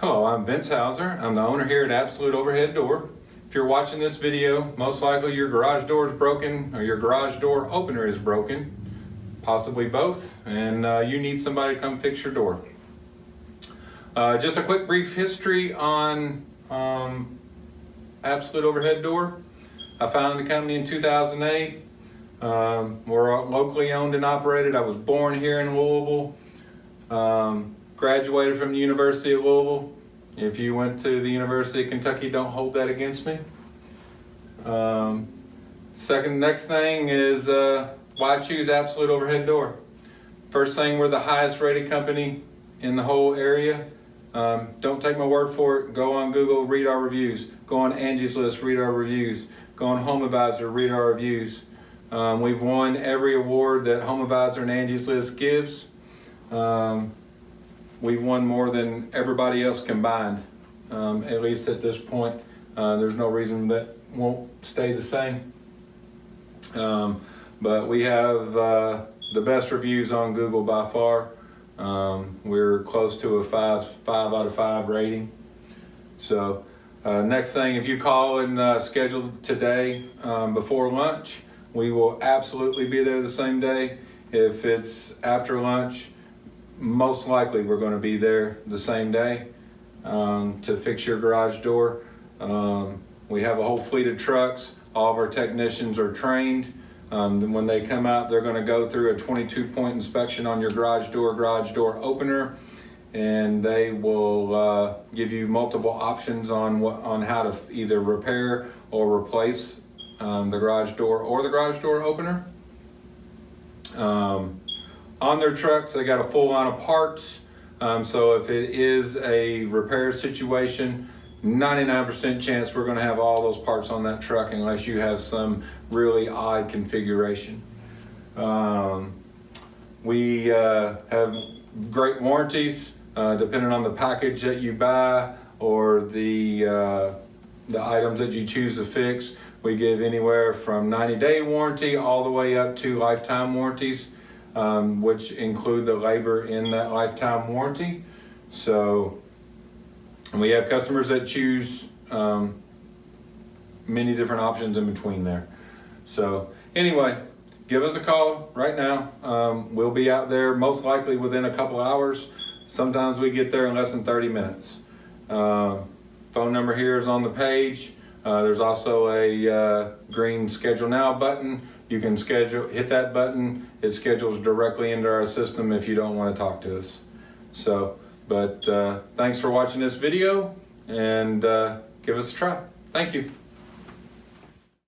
Hello, I'm Vince Hauser. I'm the owner here at Absolute Overhead Door. If you're watching this video, most likely your garage door is broken or your garage door opener is broken, possibly both, and you need somebody to come fix your door. Just a quick brief history on Absolute Overhead Door. I founded the company in 2008. We're locally owned and operated. I was born here in Louisville. Graduated from the University of Louisville. If you went to the University of Kentucky, don't hold that against me. Next thing is why choose Absolute Overhead Door. First thing, we're the highest rated company in the whole area. Don't take my word for it. Go on Google, read our reviews. Go on Angie's List, read our reviews. Go on Home Advisor, read our reviews. We've won every award that Home Advisor and Angie's List gives. We've won more than everybody else combined, at least at this point. There's no reason that won't stay the same. But we have the best reviews on Google by far. We're close to a 5 out of 5 rating. So next thing, if you call and schedule today before lunch, we will absolutely be there the same day. If it's after lunch, most likely we're going to be there the same day to fix your garage door. We have a whole fleet of trucks. All of our technicians are trained. When they come out, they're going to go through a 22-point inspection on your garage door opener, and they will give you multiple options on how to either repair or replace the garage door or the garage door opener. On their trucks, they got a full line of parts. So if it is a repair situation, 99% chance we're going to have all those parts on that truck unless you have some really odd configuration. We have great warranties depending on the package that you buy or the items that you choose to fix. We give anywhere from 90-day warranty all the way up to lifetime warranties, which include the labor in that lifetime warranty. So we have customers that choose many different options in between there. So anyway, give us a call right now. We'll be out there most likely within a couple hours. Sometimes we get there in less than 30 minutes. Phone number here is on the page. There's also a green Schedule Now button. You can hit that button. It schedules directly into our system if you don't want to talk to us. So, but thanks for watching this video, and give us a try. Thank you.